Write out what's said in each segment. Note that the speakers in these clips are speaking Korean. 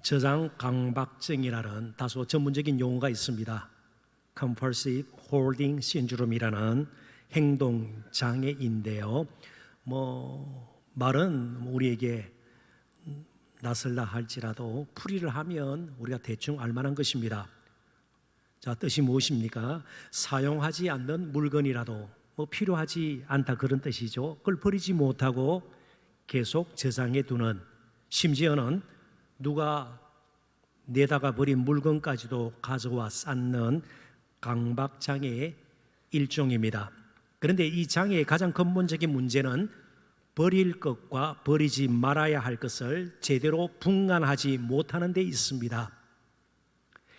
저장 강박증이라는 다소 전문적인 용어가 있습니다. Compulsive Hoarding Syndrome이라는 행동 장애인데요. 말은 우리에게 낯설다 할지라도 풀이를 하면 우리가 대충 알만한 것입니다. 자, 뜻이 무엇입니까? 사용하지 않는 물건이라도 필요하지 않다 그런 뜻이죠. 그걸 버리지 못하고 계속 저장해 두는, 심지어는 누가 내다가 버린 물건까지도 가져와 쌓는 강박장애의 일종입니다. 그런데 이 장애의 가장 근본적인 문제는 버릴 것과 버리지 말아야 할 것을 제대로 분간하지 못하는 데 있습니다.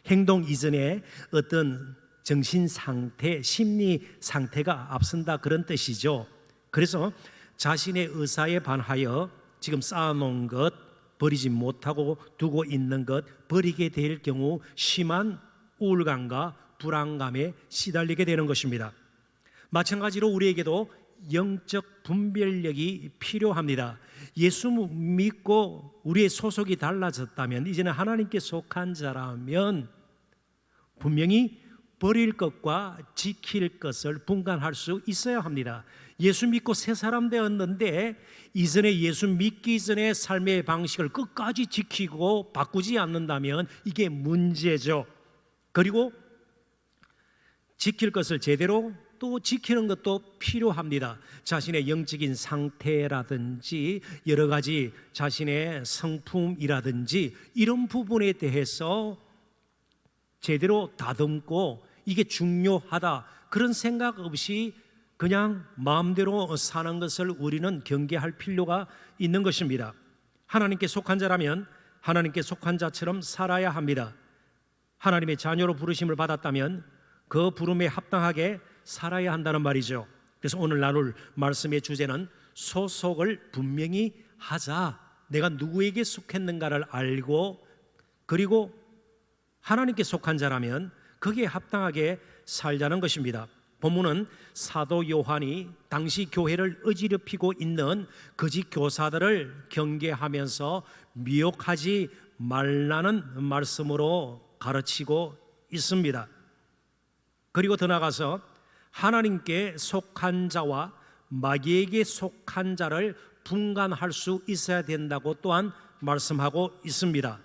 행동 이전에 어떤 정신 상태, 심리 상태가 앞선다 그런 뜻이죠. 그래서 자신의 의사에 반하여 지금 쌓아놓은 것, 버리지 못하고 두고 있는 것, 버리게 될 경우 심한 우울감과 불안감에 시달리게 되는 것입니다. 마찬가지로 우리에게도 영적 분별력이 필요합니다. 예수 믿고 우리의 소속이 달라졌다면, 이제는 하나님께 속한 자라면 분명히 버릴 것과 지킬 것을 분간할 수 있어야 합니다. 예수 믿고 새 사람 되었는데 이전에 예수 믿기 전에 삶의 방식을 끝까지 지키고 바꾸지 않는다면 이게 문제죠. 그리고 지킬 것을 제대로 또 지키는 것도 필요합니다. 자신의 영적인 상태라든지 여러 가지 자신의 성품이라든지 이런 부분에 대해서 제대로 다듬고 이게 중요하다 그런 생각 없이 그냥 마음대로 사는 것을 우리는 경계할 필요가 있는 것입니다. 하나님께 속한 자라면 하나님께 속한 자처럼 살아야 합니다. 하나님의 자녀로 부르심을 받았다면 그 부름에 합당하게 살아야 한다는 말이죠. 그래서 오늘 나눌 말씀의 주제는 소속을 분명히 하자. 내가 누구에게 속했는가를 알고, 그리고 하나님께 속한 자라면 거기에 합당하게 살자는 것입니다. 본문은 사도 요한이 당시 교회를 어지럽히고 있는 거짓 교사들을 경계하면서 미혹하지 말라는 말씀으로 가르치고 있습니다. 그리고 더 나아가서 하나님께 속한 자와 마귀에게 속한 자를 분간할 수 있어야 된다고 또한 말씀하고 있습니다.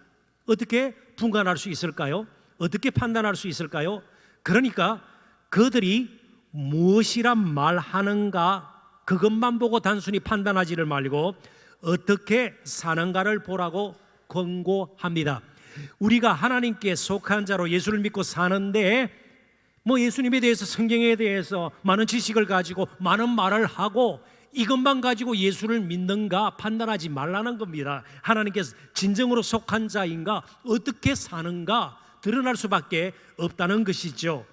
어떻게 분간할 수 있을까요? 어떻게 판단할 수 있을까요? 그러니까 그들이 무엇이란 말하는가 그것만 보고 단순히 판단하지를 말고 어떻게 사는가를 보라고 권고합니다. 우리가 하나님께 속한 자로 예수를 믿고 사는데 예수님에 대해서, 성경에 대해서 많은 지식을 가지고 많은 말을 하고 이것만 가지고 예수를 믿는가 판단하지 말라는 겁니다. 하나님께서 진정으로 속한 자인가, 어떻게 사는가 드러날 수밖에 없다는 것이죠.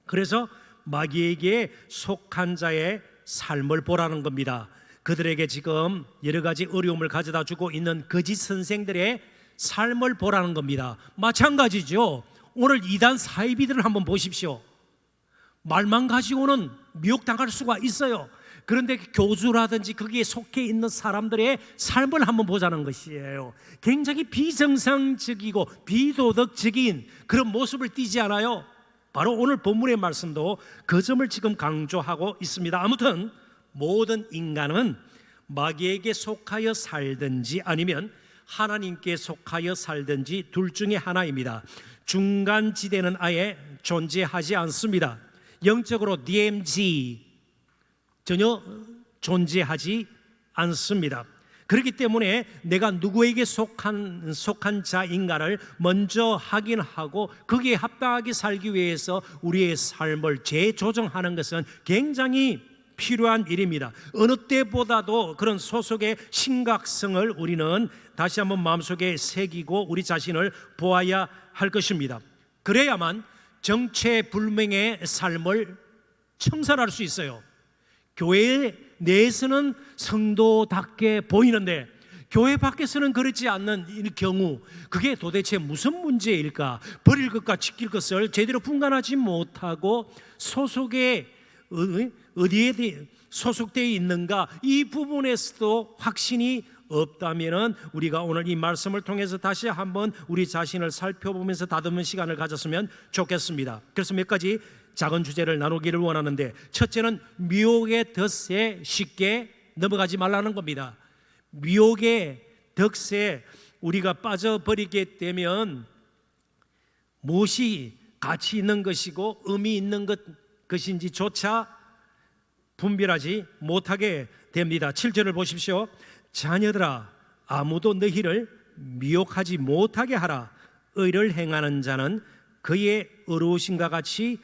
그래서 마귀에게 속한 자의 삶을 보라는 겁니다. 그들에게 지금 여러 가지 어려움을 가져다 주고 있는 거짓 선생들의 삶을 보라는 겁니다. 마찬가지죠. 오늘 이단 사이비들을 한번 보십시오. 말만 가지고는 미혹당할 수가 있어요. 그런데 교주라든지 거기에 속해 있는 사람들의 삶을 한번 보자는 것이에요. 굉장히 비정상적이고 비도덕적인 그런 모습을 띠지 않아요? 바로 오늘 본문의 말씀도 그 점을 지금 강조하고 있습니다. 아무튼 모든 인간은 마귀에게 속하여 살든지 아니면 하나님께 속하여 살든지 둘 중에 하나입니다. 중간지대는 아예 존재하지 않습니다. 영적으로 DMZ 전혀 존재하지 않습니다. 그렇기 때문에 내가 누구에게 속한 자인가를 먼저 확인하고 거기에 합당하게 살기 위해서 우리의 삶을 재조정하는 것은 굉장히 필요한 일입니다. 어느 때보다도 그런 소속의 심각성을 우리는 다시 한번 마음속에 새기고 우리 자신을 보아야 할 것입니다. 그래야만 정체불명의 삶을 청산할 수 있어요. 교회 내에서는 성도답게 보이는데 교회 밖에서는 그렇지 않는 경우, 그게 도대체 무슨 문제일까? 버릴 것과 지킬 것을 제대로 분간하지 못하고 소속에 어디에 소속되어 있는가, 이 부분에서도 확신이 없다면은 우리가 오늘 이 말씀을 통해서 다시 한번 우리 자신을 살펴보면서 다듬는 시간을 가졌으면 좋겠습니다. 그래서 몇 가지 작은 주제를 나누기를 원하는데, 첫째는 미혹의 덫에 쉽게 넘어가지 말라는 겁니다. 미혹의 덫에 우리가 빠져버리게 되면 무엇이 가치 있는 것이고 의미 있는 것인지조차 분별하지 못하게 됩니다. 7절을 보십시오. 자녀들아, 아무도 너희를 미혹하지 못하게 하라. 의를 행하는 자는 그의 어려우심과 같이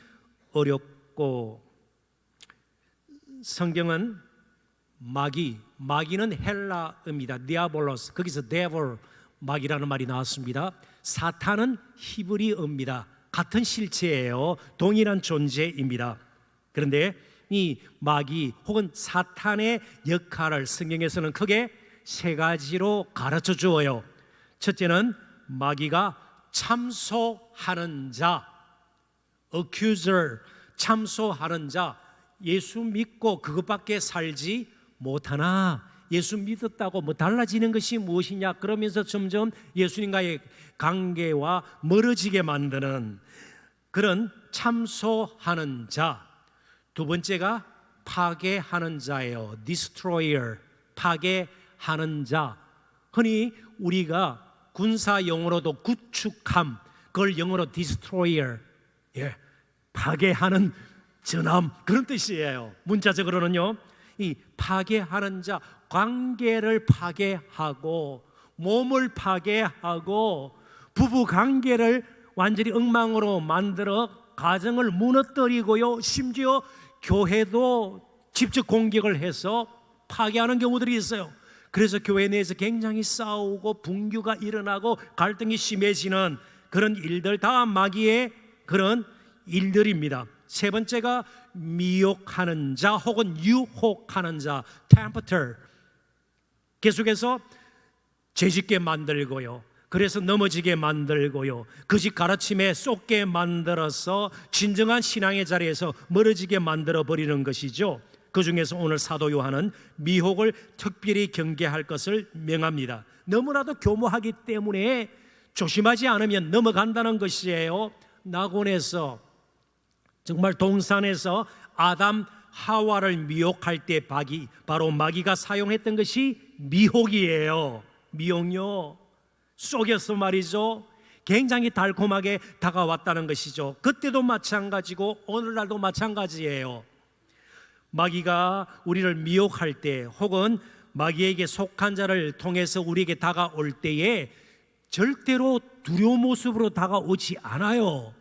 어렵고. 성경은 마귀는 헬라어입니다. 디아볼로스, 거기서 데블, 마귀라는 말이 나왔습니다. 사탄은 히브리어입니다. 같은 실체예요. 동일한 존재입니다. 그런데 이 마귀 혹은 사탄의 역할을 성경에서는 크게 세 가지로 가르쳐 주어요. 첫째는 마귀가 참소하는 자, accuser, 참소하는 자. 예수 믿고 그것밖에 살지 못하나, 예수 믿었다고 뭐 달라지는 것이 무엇이냐, 그러면서 점점 예수님과의 관계와 멀어지게 만드는 그런 참소하는 자. 두 번째가 파괴하는 자예요. destroyer, 파괴하는 자. 흔히 우리가 군사 용어로도 구축함, 그걸 영어로 destroyer, 파괴하는 전함, 그런 뜻이에요. 문자적으로는요, 이 파괴하는 자, 관계를 파괴하고 몸을 파괴하고 부부 관계를 완전히 엉망으로 만들어 가정을 무너뜨리고요, 심지어 교회도 직접 공격을 해서 파괴하는 경우들이 있어요. 그래서 교회 내에서 굉장히 싸우고 분규가 일어나고 갈등이 심해지는 그런 일들, 다 마귀의 그런 일들입니다. 세 번째가 미혹하는 자 혹은 유혹하는 자, tempter. 계속해서 죄짓게 만들고요, 그래서 넘어지게 만들고요, 거짓 가르침에 쏟게 만들어서 진정한 신앙의 자리에서 멀어지게 만들어 버리는 것이죠. 그 중에서 오늘 사도 요한은 미혹을 특별히 경계할 것을 명합니다. 너무나도 교모하기 때문에 조심하지 않으면 넘어간다는 것이에요. 낙원에서, 정말 동산에서 아담 하와를 미혹할 때 바로 마귀가 사용했던 것이 미혹이에요. 미혹요, 속여서 말이죠, 굉장히 달콤하게 다가왔다는 것이죠. 그때도 마찬가지고 오늘날도 마찬가지예요. 마귀가 우리를 미혹할 때 혹은 마귀에게 속한 자를 통해서 우리에게 다가올 때에 절대로 두려운 모습으로 다가오지 않아요.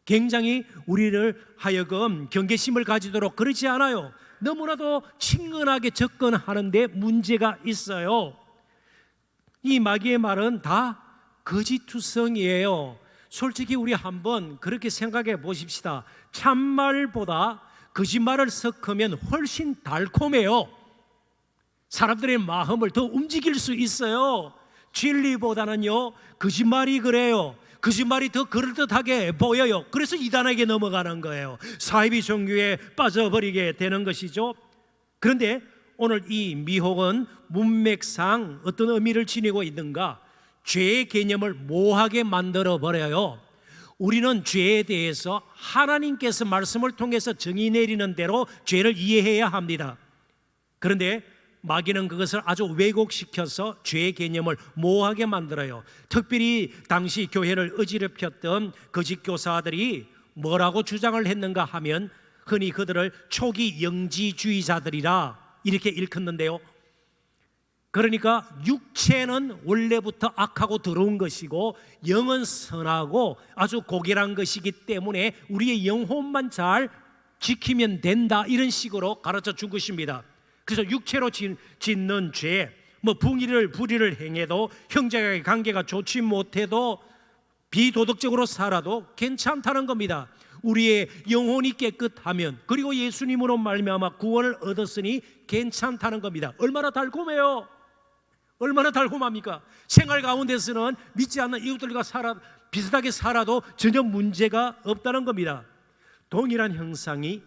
굉장히 우리를 하여금 경계심을 가지도록 그러지 않아요. 너무나도 친근하게 접근하는데 문제가 있어요. 이 마귀의 말은 다 거짓투성이에요. 솔직히 우리 한번 그렇게 생각해 보십시다. 참말보다 거짓말을 섞으면 훨씬 달콤해요. 사람들의 마음을 더 움직일 수 있어요. 진리보다는요, 거짓말이 그래요. 거짓말이 더 그럴듯하게 보여요. 그래서 이단에게 넘어가는 거예요. 사이비 종교에 빠져버리게 되는 것이죠. 그런데 오늘 이 미혹은 문맥상 어떤 의미를 지니고 있는가? 죄의 개념을 모호하게 만들어 버려요. 우리는 죄에 대해서 하나님께서 말씀을 통해서 정의 내리는 대로 죄를 이해해야 합니다. 그런데 마귀는 그것을 아주 왜곡시켜서 죄의 개념을 모호하게 만들어요. 특별히 당시 교회를 어지럽혔던 거짓 교사들이 뭐라고 주장을 했는가 하면 흔히 그들을 초기 영지주의자들이라 이렇게 일컫는데요. 그러니까 육체는 원래부터 악하고 더러운 것이고 영은 선하고 아주 고결한 것이기 때문에 우리의 영혼만 잘 지키면 된다, 이런 식으로 가르쳐 준 것입니다. 그래서 육체로 짓는 죄, 불의를 행해도, 형제와의 관계가 좋지 못해도, 비도덕적으로 살아도 괜찮다는 겁니다. 우리의 영혼이 깨끗하면, 그리고 예수님으로 말미암아 구원을 얻었으니 괜찮다는 겁니다. 얼마나 달콤해요. 얼마나 달콤합니까? 생활 가운데서는 믿지 않는 이웃들과 비슷하게 살아도 전혀 문제가 없다는 겁니다. 동일한 형상이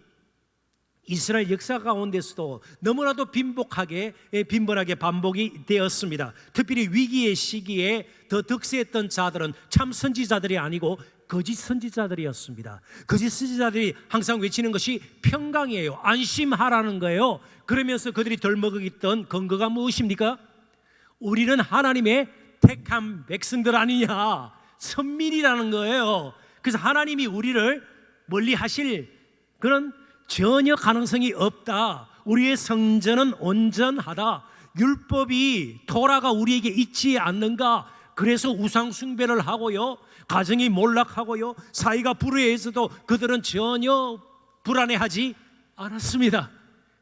이스라엘 역사 가운데서도 너무나도 빈번하게 반복이 되었습니다. 특별히 위기의 시기에 더 득세했던 자들은 참 선지자들이 아니고 거짓 선지자들이었습니다. 거짓 선지자들이 항상 외치는 것이 평강이에요. 안심하라는 거예요. 그러면서 그들이 덜먹이던 근거가 무엇입니까? 우리는 하나님의 택한 백성들 아니냐, 선민이라는 거예요. 그래서 하나님이 우리를 멀리 하실 그런 전혀 가능성이 없다. 우리의 성전은 온전하다. 율법이 토라가 우리에게 있지 않는가? 그래서 우상 숭배를 하고요, 가정이 몰락하고요, 사이가 불의해서도 그들은 전혀 불안해하지 않았습니다.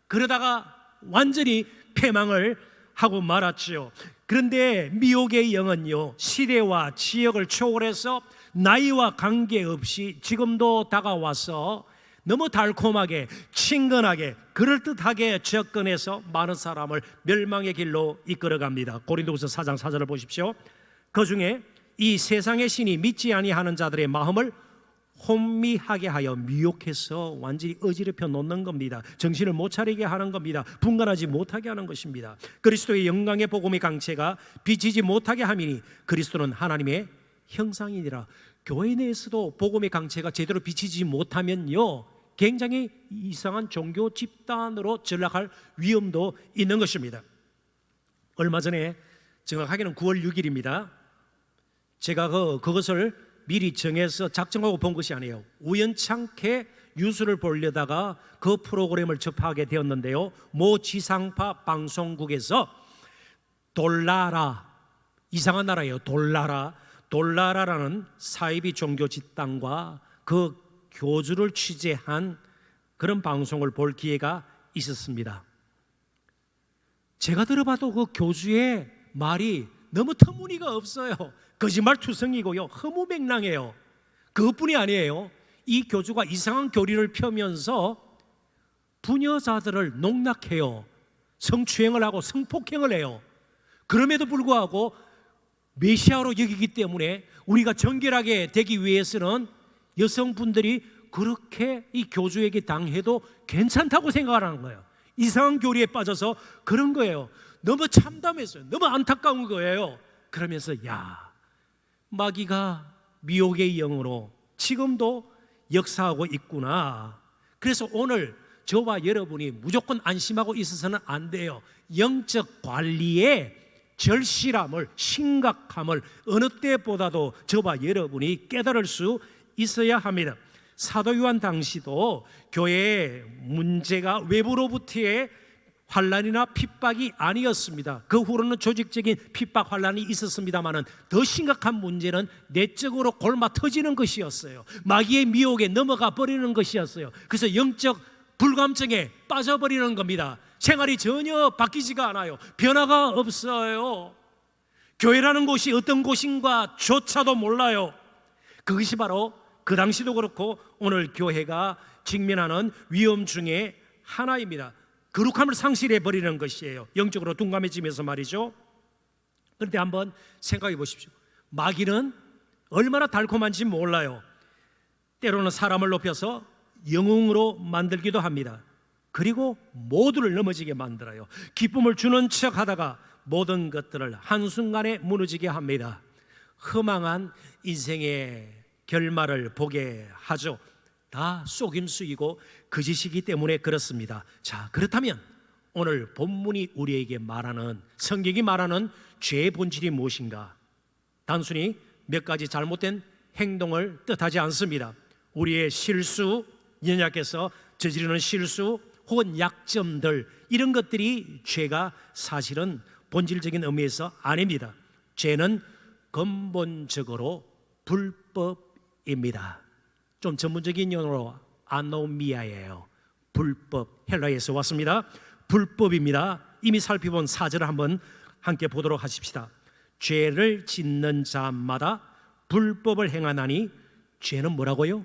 그러다가 완전히 패망을 하고 말았지요. 그런데 미혹의 영은요, 시대와 지역을 초월해서 나이와 관계없이 지금도 다가와서 너무 달콤하게, 친근하게, 그럴듯하게 접근해서 많은 사람을 멸망의 길로 이끌어갑니다. 고린도후서 4장 4절을 보십시오. 그 중에 이 세상의 신이 믿지 아니하는 자들의 마음을 혼미하게 하여 미혹해서 완전히 어지럽혀 놓는 겁니다. 정신을 못 차리게 하는 겁니다. 분간하지 못하게 하는 것입니다. 그리스도의 영광의 복음의 강체가 비치지 못하게 함이니 그리스도는 하나님의 형상이니라. 교회 내에서도 복음의 강체가 제대로 비치지 못하면요, 굉장히 이상한 종교 집단으로 전락할 위험도 있는 것입니다. 얼마 전에, 정확하게는 9월 6일입니다. 제가 그것을 미리 정해서 작정하고 본 것이 아니에요. 우연찮게 뉴스를 보려다가 그 프로그램을 접하게 되었는데요, 모 지상파 방송국에서 돌라라, 이상한 나라예요. 돌라라라는 사이비 종교 집단과 그 교주를 취재한 그런 방송을 볼 기회가 있었습니다. 제가 들어봐도 그 교주의 말이 너무 터무니가 없어요. 거짓말투성이고요, 허무맹랑해요. 그것뿐이 아니에요. 이 교주가 이상한 교리를 펴면서 부녀자들을 농락해요. 성추행을 하고 성폭행을 해요. 그럼에도 불구하고 메시아로 여기기 때문에 우리가 정결하게 되기 위해서는 여성분들이 그렇게 이 교주에게 당해도 괜찮다고 생각하는 거예요. 이상한 교리에 빠져서 그런 거예요. 너무 참담했어요. 너무 안타까운 거예요. 그러면서 마귀가 미혹의 영으로 지금도 역사하고 있구나. 그래서 오늘 저와 여러분이 무조건 안심하고 있어서는 안 돼요. 영적 관리에 절실함을, 심각함을 어느 때보다도 저와 여러분이 깨달을 수 있어야 합니다. 사도 요한 당시도 교회의 문제가 외부로부터의 환난이나 핍박이 아니었습니다. 그 후로는 조직적인 핍박 환난이 있었습니다마는 더 심각한 문제는 내적으로 골마 터지는 것이었어요. 마귀의 미혹에 넘어가 버리는 것이었어요. 그래서 영적 불감증에 빠져버리는 겁니다. 생활이 전혀 바뀌지가 않아요. 변화가 없어요. 교회라는 곳이 어떤 곳인가 조차도 몰라요. 그것이 바로 그 당시도 그렇고 오늘 교회가 직면하는 위험 중에 하나입니다. 거룩함을 상실해 버리는 것이에요. 영적으로 둔감해지면서 말이죠. 그런데 한번 생각해 보십시오. 마귀는 얼마나 달콤한지 몰라요. 때로는 사람을 높여서 영웅으로 만들기도 합니다. 그리고 모두를 넘어지게 만들어요. 기쁨을 주는 척 하다가 모든 것들을 한순간에 무너지게 합니다. 허망한 인생의 결말을 보게 하죠. 다 속임수이고 거짓이기 때문에 그렇습니다. 자, 그렇다면 오늘 본문이 우리에게 말하는, 성경이 말하는 죄의 본질이 무엇인가? 단순히 몇 가지 잘못된 행동을 뜻하지 않습니다. 우리의 실수, 연약해서 저지르는 실수 혹은 약점들, 이런 것들이 죄가 사실은 본질적인 의미에서 아닙니다. 죄는 근본적으로 불법입니다. 좀 전문적인 용어로 아노미아예요. 불법, 헬라에서 왔습니다. 불법입니다. 이미 살펴본 4절을 한번 함께 보도록 하십시다. 죄를 짓는 자마다 불법을 행하나니 죄는 뭐라고요?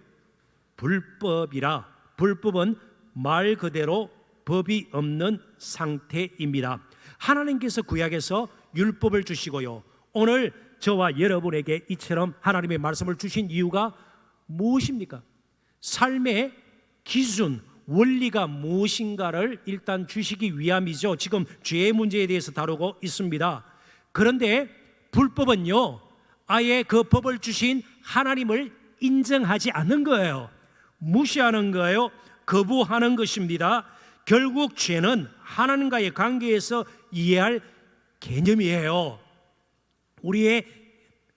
불법이라. 불법은 말 그대로 법이 없는 상태입니다. 하나님께서 구약에서 율법을 주시고요, 오늘 저와 여러분에게 이처럼 하나님의 말씀을 주신 이유가 무엇입니까? 삶의 기준, 원리가 무엇인가를 일단 주시기 위함이죠. 지금 죄의 문제에 대해서 다루고 있습니다. 그런데 불법은요, 아예 그 법을 주신 하나님을 인정하지 않는 거예요. 무시하는 거예요. 거부하는 것입니다. 결국 죄는 하나님과의 관계에서 이해할 개념이에요. 우리의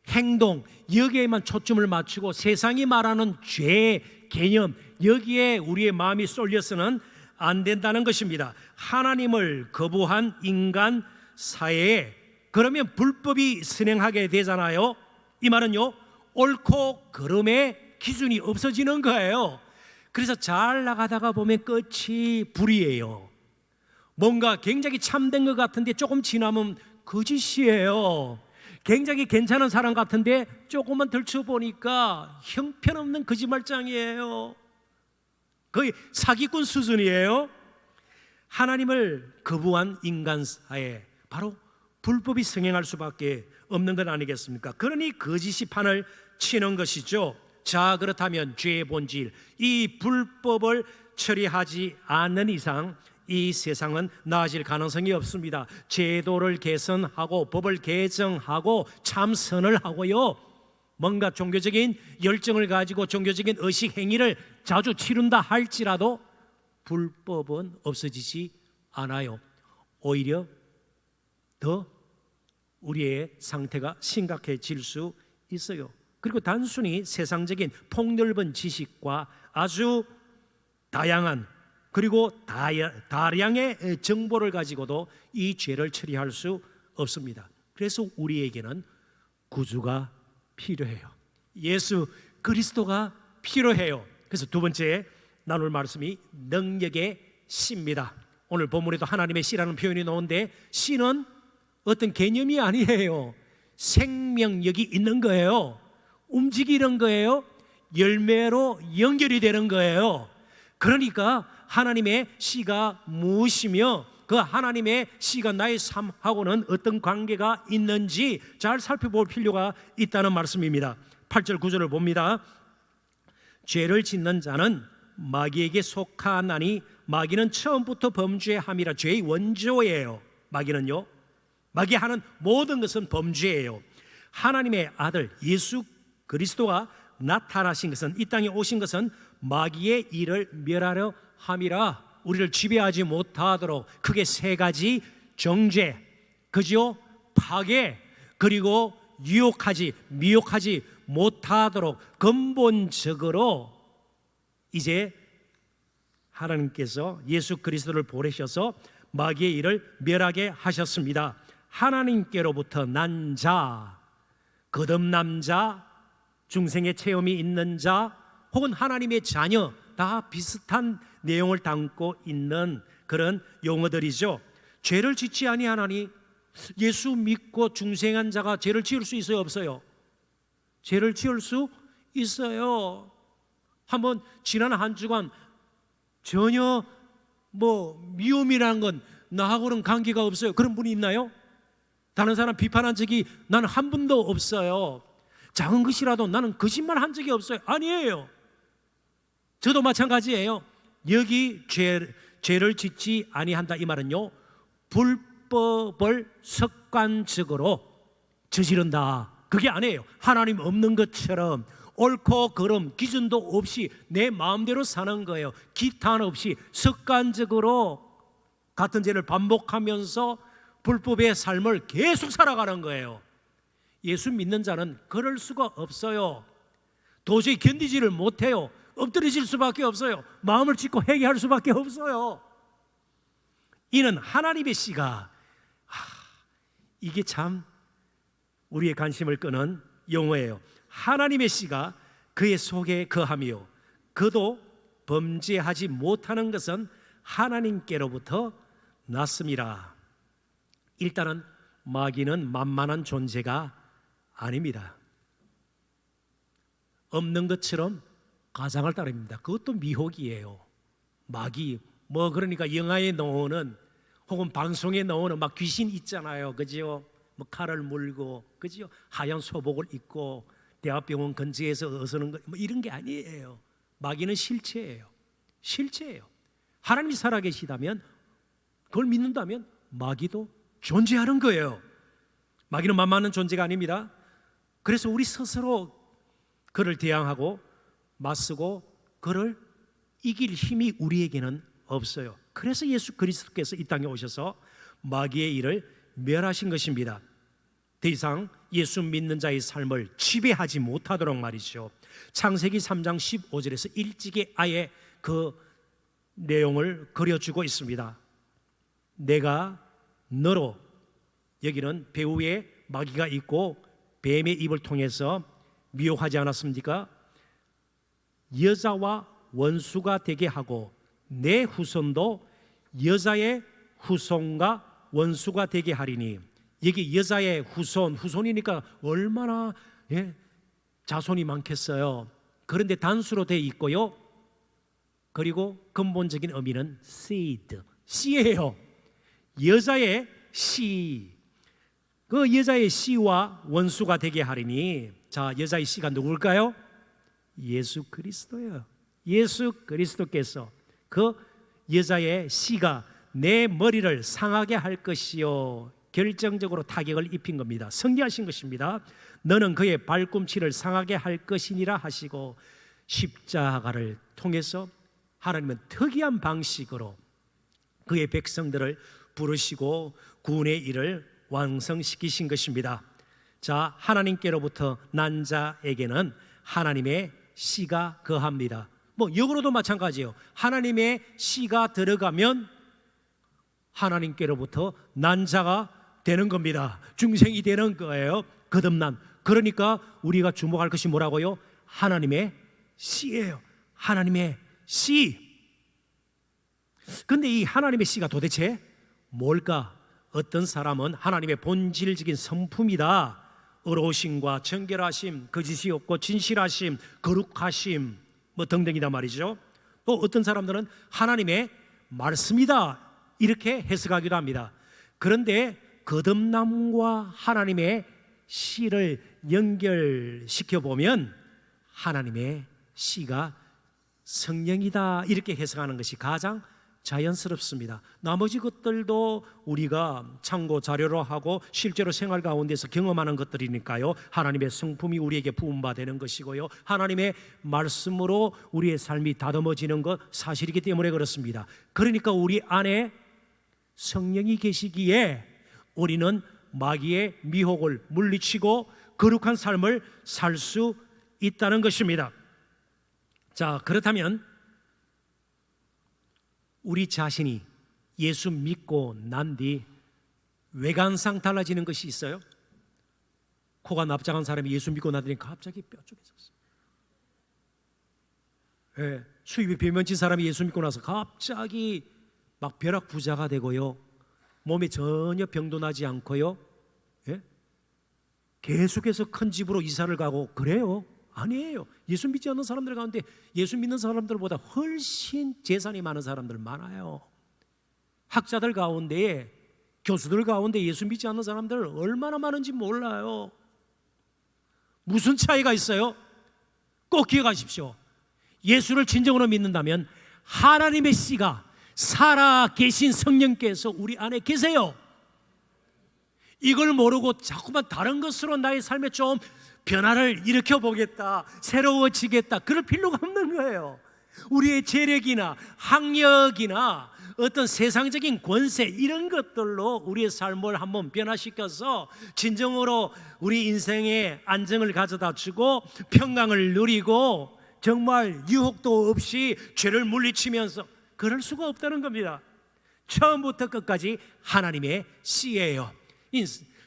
행동, 여기에만 초점을 맞추고 세상이 말하는 죄의 개념, 여기에 우리의 마음이 쏠려서는 안 된다는 것입니다. 하나님을 거부한 인간 사회에 그러면 불법이 선행하게 되잖아요. 이 말은요, 옳고 그름의 기준이 없어지는 거예요. 그래서 잘 나가다가 보면 끝이 불이에요. 뭔가 굉장히 참된 것 같은데 조금 지나면 거짓이에요. 굉장히 괜찮은 사람 같은데 조금만 들춰보니까 형편없는 거짓말장이에요. 거의 사기꾼 수준이에요. 하나님을 거부한 인간 사회, 바로 불법이 성행할 수밖에 없는 것 아니겠습니까? 그러니 거짓이 판을 치는 것이죠. 자, 그렇다면 죄의 본질, 이 불법을 처리하지 않는 이상 이 세상은 나아질 가능성이 없습니다. 제도를 개선하고 법을 개정하고 참선을 하고요, 뭔가 종교적인 열정을 가지고 종교적인 의식 행위를 자주 치른다 할지라도 불법은 없어지지 않아요. 오히려 더 우리의 상태가 심각해질 수 있어요. 그리고 단순히 세상적인 폭넓은 지식과 아주 다양한 그리고 다량의 정보를 가지고도 이 죄를 처리할 수 없습니다. 그래서 우리에게는 구주가 필요해요. 예수 그리스도가 필요해요. 그래서 두 번째 나눌 말씀이 능력의 씨입니다. 오늘 본문에도 하나님의 씨라는 표현이 나오는데, 씨는 어떤 개념이 아니에요. 생명력이 있는 거예요. 움직이는 거예요. 열매로 연결이 되는 거예요. 그러니까 하나님의 씨가 무엇이며 그 하나님의 씨가 나의 삶하고는 어떤 관계가 있는지 잘 살펴볼 필요가 있다는 말씀입니다. 8절 9절을 봅니다. 죄를 짓는 자는 마귀에게 속하나니 마귀는 처음부터 범죄함이라. 죄의 원조예요. 마귀는요, 마귀하는 모든 것은 범죄예요. 하나님의 아들 예수 그리스도가 나타나신 것은, 이 땅에 오신 것은 마귀의 일을 멸하려 함이라. 우리를 지배하지 못하도록 크게 세 가지 정죄, 그죠? 파괴, 그리고 유혹하지 미혹하지 못하도록 근본적으로 이제 하나님께서 예수 그리스도를 보내셔서 마귀의 일을 멸하게 하셨습니다. 하나님께로부터 난 자, 거듭난 자, 중생의 체험이 있는 자, 혹은 하나님의 자녀, 다 비슷한 내용을 담고 있는 그런 용어들이죠. 죄를 짓지 아니하나니, 예수 믿고 중생한 자가 죄를 지을 수 있어요, 없어요? 죄를 지을 수 있어요. 한번 지난 한 주간 전혀 미움이라는 건 나하고는 관계가 없어요, 그런 분이 있나요? 다른 사람 비판한 적이 나는 한 번도 없어요. 작은 것이라도 나는 거짓말 한 적이 없어요. 아니에요. 저도 마찬가지예요. 여기 죄를 짓지 아니한다 이 말은요, 불법을 습관적으로 저지른다, 그게 아니에요. 하나님 없는 것처럼 옳고 그름 기준도 없이 내 마음대로 사는 거예요. 기탄 없이 습관적으로 같은 죄를 반복하면서 불법의 삶을 계속 살아가는 거예요. 예수 믿는 자는 그럴 수가 없어요. 도저히 견디지를 못해요. 엎드려질 수밖에 없어요. 마음을 찢고 회개할 수밖에 없어요. 이는 하나님의 씨가, 이게 참 우리의 관심을 끄는 용어예요. 하나님의 씨가 그의 속에 거하며 그도 범죄하지 못하는 것은 하나님께로부터 났습니다. 일단은 마귀는 만만한 존재가 아닙니다. 없는 것처럼 가장을 따릅니다. 그것도 미혹이에요. 마귀, 그러니까 영화에 나오는 혹은 방송에 나오는 막 귀신 있잖아요, 그죠? 칼을 물고, 그죠? 하얀 소복을 입고 대학병원 근처에서 어서는 거, 이런 게 아니에요. 마귀는 실체예요. 실체예요. 하나님이 살아계시다면, 그걸 믿는다면 마귀도 존재하는 거예요. 마귀는 만만한 존재가 아닙니다. 그래서 우리 스스로 그를 대항하고 맞서고 그를 이길 힘이 우리에게는 없어요. 그래서 예수 그리스도께서 이 땅에 오셔서 마귀의 일을 멸하신 것입니다. 더 이상 예수 믿는 자의 삶을 지배하지 못하도록 말이죠. 창세기 3장 15절에서 일찍이 아예 그 내용을 그려주고 있습니다. 내가 너로, 여기는 배후에 마귀가 있고 뱀의 입을 통해서 미혹하지 않았습니까? 여자와 원수가 되게 하고 내 후손도 여자의 후손과 원수가 되게 하리니, 여기 여자의 후손이니까 얼마나 자손이 많겠어요. 그런데 단수로 되어 있고요. 그리고 근본적인 의미는 seed, 씨예요. 여자의 씨, 그 여자의 씨와 원수가 되게 하리니, 자, 여자의 씨가 누굴까요? 예수 그리스도예요. 예수 그리스도께서 그 여자의 씨가 내 머리를 상하게 할 것이요, 결정적으로 타격을 입힌 겁니다. 승리하신 것입니다. 너는 그의 발꿈치를 상하게 할 것이니라 하시고, 십자가를 통해서 하나님은 특이한 방식으로 그의 백성들을 부르시고 구원의 일을 완성시키신 것입니다. 자, 하나님께로부터 난 자에게는 하나님의 씨가 거합니다. 역으로도 마찬가지예요. 하나님의 씨가 들어가면 하나님께로부터 난 자가 되는 겁니다. 중생이 되는 거예요. 거듭난. 그러니까 우리가 주목할 것이 뭐라고요? 하나님의 씨예요. 하나님의 씨. 근데 이 하나님의 씨가 도대체 뭘까? 어떤 사람은 하나님의 본질적인 성품이다, 의로우심과 정결하심, 거짓이 없고 진실하심, 거룩하심 등등이다 말이죠. 또 어떤 사람들은 하나님의 말씀이다, 이렇게 해석하기도 합니다. 그런데 거듭남과 하나님의 씨를 연결시켜 보면 하나님의 씨가 성령이다, 이렇게 해석하는 것이 가장 자연스럽습니다. 나머지 것들도 우리가 참고 자료로 하고 실제로 생활 가운데서 경험하는 것들이니까요. 하나님의 성품이 우리에게 부음받는 것이고요, 하나님의 말씀으로 우리의 삶이 다듬어지는 것 사실이기 때문에 그렇습니다. 그러니까 우리 안에 성령이 계시기에 우리는 마귀의 미혹을 물리치고 거룩한 삶을 살 수 있다는 것입니다. 자, 그렇다면 우리 자신이 예수 믿고 난 뒤 외관상 달라지는 것이 있어요? 코가 납작한 사람이 예수 믿고 나더니 갑자기 뾰족해졌어요. 수입이 배면진 사람이 예수 믿고 나서 갑자기 막 벼락 부자가 되고요, 몸에 전혀 병도 나지 않고요, 계속해서 큰 집으로 이사를 가고 그래요? 아니에요. 예수 믿지 않는 사람들 가운데 예수 믿는 사람들보다 훨씬 재산이 많은 사람들 많아요. 학자들 가운데, 교수들 가운데 예수 믿지 않는 사람들 얼마나 많은지 몰라요. 무슨 차이가 있어요? 꼭 기억하십시오. 예수를 진정으로 믿는다면 하나님의 씨가 살아 계신 성령께서 우리 안에 계세요. 이걸 모르고 자꾸만 다른 것으로 나의 삶에 좀 변화를 일으켜 보겠다, 새로워지겠다, 그럴 필요가 없는 거예요. 우리의 재력이나 학력이나 어떤 세상적인 권세, 이런 것들로 우리의 삶을 한번 변화시켜서 진정으로 우리 인생에 안정을 가져다 주고 평강을 누리고 정말 유혹도 없이 죄를 물리치면서 그럴 수가 없다는 겁니다. 처음부터 끝까지 하나님의 씨예요.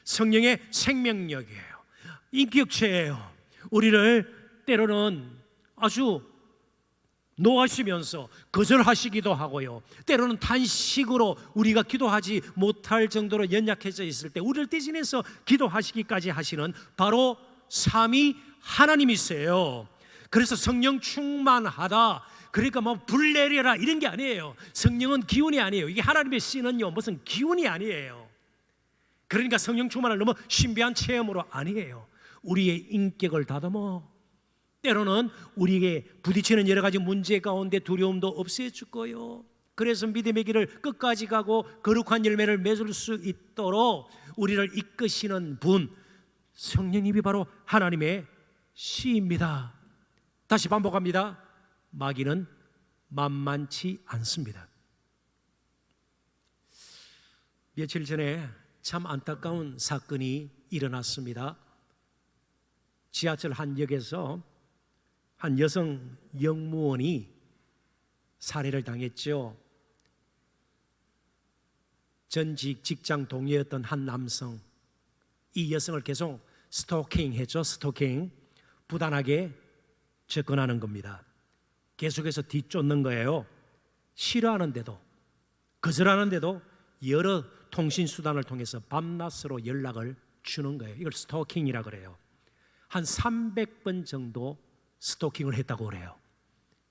성령의 생명력이에요. 인격체예요. 우리를 때로는 아주 노하시면서 거절하시기도 하고요, 때로는 단식으로 우리가 기도하지 못할 정도로 연약해져 있을 때 우리를 대신해서 기도하시기까지 하시는 바로 삼위 하나님이세요. 그래서 성령 충만하다, 그러니까 불 내려라 이런 게 아니에요. 성령은 기운이 아니에요. 이게 하나님의 씨는요, 무슨 기운이 아니에요. 그러니까 성령 충만을 너무 신비한 체험으로 아니에요. 우리의 인격을 다듬어 때로는 우리에게 부딪히는 여러 가지 문제 가운데 두려움도 없애주고요, 그래서 믿음의 길을 끝까지 가고 거룩한 열매를 맺을 수 있도록 우리를 이끄시는 분, 성령님이 바로 하나님의 씨입니다. 다시 반복합니다. 마귀는 만만치 않습니다. 며칠 전에 참 안타까운 사건이 일어났습니다. 지하철 한 역에서 한 여성 영무원이 살해를 당했죠. 전직 직장 동료였던 한 남성, 이 여성을 계속 스토킹했죠. 스토킹, 부단하게 접근하는 겁니다. 계속해서 뒤쫓는 거예요. 싫어하는데도, 거절하는데도 여러 통신수단을 통해서 밤낮으로 연락을 주는 거예요. 이걸 스토킹이라 그래요. 한 300번 정도 스토킹을 했다고 그래요.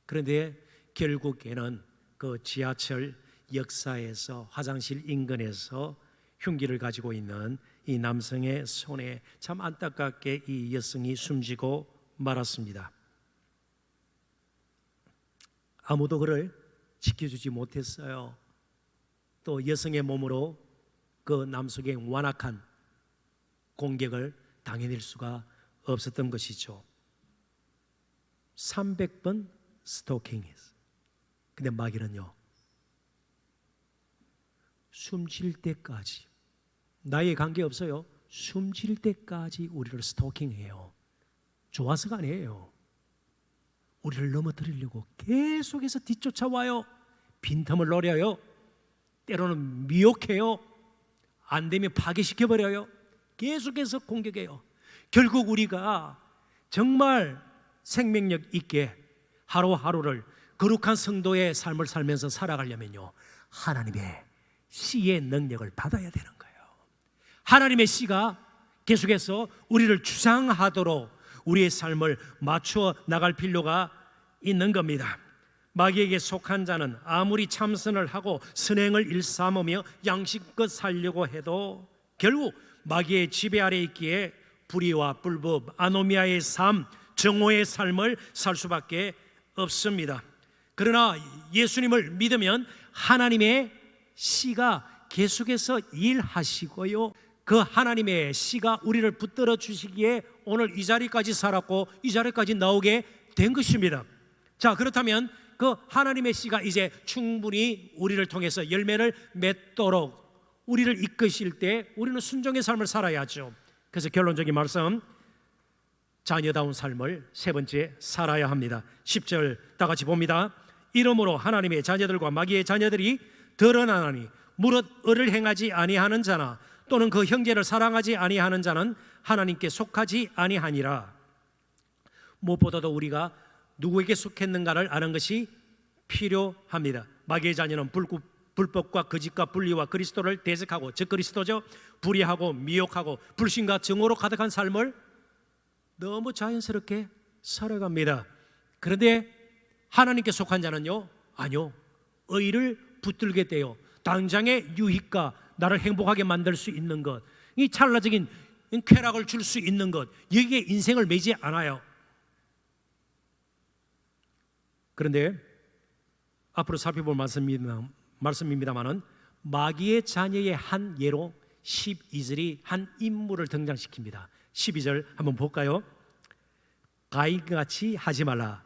그런데 결국에는 그 지하철 역사에서 화장실 인근에서 흉기를 가지고 있는 이 남성의 손에 참 안타깝게 이 여성이 숨지고 말았습니다. 아무도 그를 지켜주지 못했어요. 또 여성의 몸으로 그 남성의 완악한 공격을 당해낼 수가 없었던 것이죠. 300번 스토킹했어요. 근데 마귀는요, 숨질 때까지, 나이에 관계없어요. 숨질 때까지 우리를 스토킹해요. 좋아서가 아니에요. 우리를 넘어뜨리려고 계속해서 뒤쫓아와요. 빈틈을 노려요. 때로는 미혹해요. 안 되면 파괴시켜버려요. 계속해서 공격해요. 결국 우리가 정말 생명력 있게 하루하루를 거룩한 성도의 삶을 살면서 살아가려면요, 하나님의 씨의 능력을 받아야 되는 거예요. 하나님의 씨가 계속해서 우리를 주장하도록 우리의 삶을 맞추어 나갈 필요가 있는 겁니다. 마귀에게 속한 자는 아무리 참선을 하고 선행을 일삼으며 양심껏 살려고 해도 결국 마귀의 지배 아래 있기에 불의와 불법, 아노미아의 삶, 정오의 삶을 살 수밖에 없습니다. 그러나 예수님을 믿으면 하나님의 씨가 계속해서 일하시고요, 그 하나님의 씨가 우리를 붙들어 주시기에 오늘 이 자리까지 살았고 이 자리까지 나오게 된 것입니다. 자, 그렇다면 그 하나님의 씨가 이제 충분히 우리를 통해서 열매를 맺도록 우리를 이끄실 때 우리는 순종의 삶을 살아야죠. 그래서 결론적인 말씀, 자녀다운 삶을 세 번째 살아야 합니다. 10절 다 같이 봅니다. 이러므로 하나님의 자녀들과 마귀의 자녀들이 드러나나니 무릇 의를 행하지 아니하는 자나 또는 그 형제를 사랑하지 아니하는 자는 하나님께 속하지 아니하니라. 무엇보다도 우리가 누구에게 속했는가를 아는 것이 필요합니다. 마귀의 자녀는 불법과 거짓과 분리와 그리스도를 대적하고, 즉 그리스도죠, 불의하고 미혹하고 불신과 정오로 가득한 삶을 너무 자연스럽게 살아갑니다. 그런데 하나님께 속한 자는요, 아니요, 의를 붙들게 돼요. 당장의 유익과 나를 행복하게 만들 수 있는 것, 이 찰나적인 쾌락을 줄 수 있는 것, 여기에 인생을 매지 않아요. 그런데 앞으로 살펴볼 말씀입니다만은 마귀의 자녀의 한 예로 12절이 한 인물을 등장시킵니다. 12절 한번 볼까요? 가인같이 하지 말라.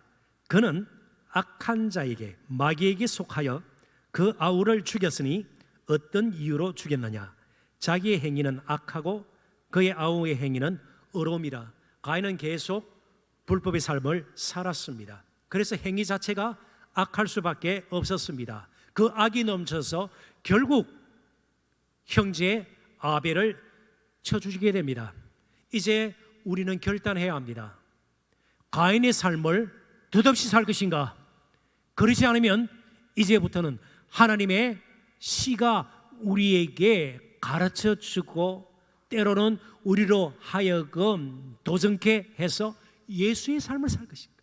그는 악한 자에게, 마귀에게 속하여 그 아우를 죽였으니 어떤 이유로 죽였느냐? 자기의 행위는 악하고 그의 아우의 행위는 의로움이라. 가인은 계속 불법의 삶을 살았습니다. 그래서 행위 자체가 악할 수밖에 없었습니다. 그 악이 넘쳐서 결국 형제 아벨을 쳐주게 됩니다. 이제 우리는 결단해야 합니다. 가인의 삶을 덧없이 살 것인가? 그렇지 않으면 이제부터는 하나님의 씨가 우리에게 가르쳐주고 때로는 우리로 하여금 도전케 해서 예수의 삶을 살 것인가?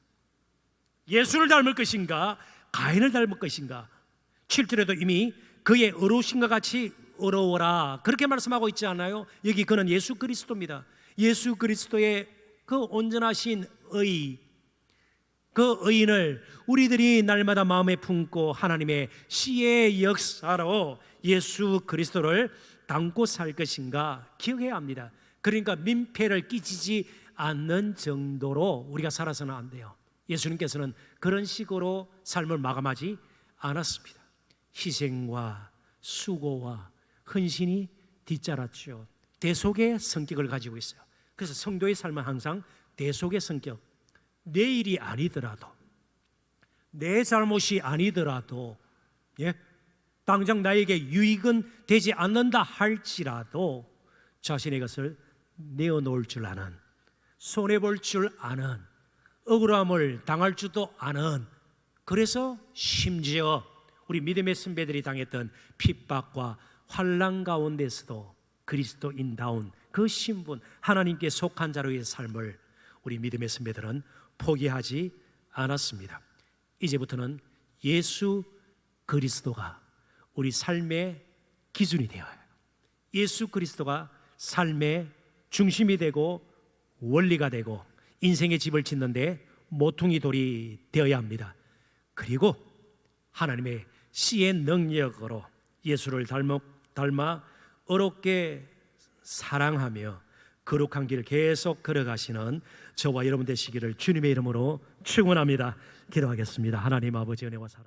예수를 닮을 것인가? 가인을 닮을 것인가? 7절에도 이미 그의 의로우신과 같이 의로워라, 그렇게 말씀하고 있지 않아요? 여기 그는 예수 그리스도입니다. 예수 그리스도의 그 온전하신 의, 그 의인을 우리들이 날마다 마음에 품고 하나님의 시의 역사로 예수 그리스도를 담고 살 것인가 기억해야 합니다. 그러니까 민폐를 끼치지 않는 정도로 우리가 살아서는 안 돼요. 예수님께서는 그런 식으로 삶을 마감하지 않았습니다. 희생과 수고와 헌신이 뒤따랐죠. 대속의 성격을 가지고 있어요. 그래서 성도의 삶은 항상 대속의 성격, 내 일이 아니더라도, 내 잘못이 아니더라도, 당장 나에게 유익은 되지 않는다 할지라도 자신의 것을 내어놓을 줄 아는, 손해볼 줄 아는, 억울함을 당할 줄도 아는, 그래서 심지어 우리 믿음의 선배들이 당했던 핍박과 환난 가운데서도 그리스도인다운 그 신분, 하나님께 속한 자로의 삶을 우리 믿음의 선배들은 포기하지 않았습니다. 이제부터는 예수 그리스도가 우리 삶의 기준이 되어요. 예수 그리스도가 삶의 중심이 되고 원리가 되고 인생의 집을 짓는데 모퉁이 돌이 되어야 합니다. 그리고 하나님의 씨의 능력으로 예수를 닮아 어렵게 사랑하며 거룩한 길 계속 걸어가시는 저와 여러분 되시기를 주님의 이름으로 축원합니다. 기도하겠습니다. 하나님 아버지 은혜와 사랑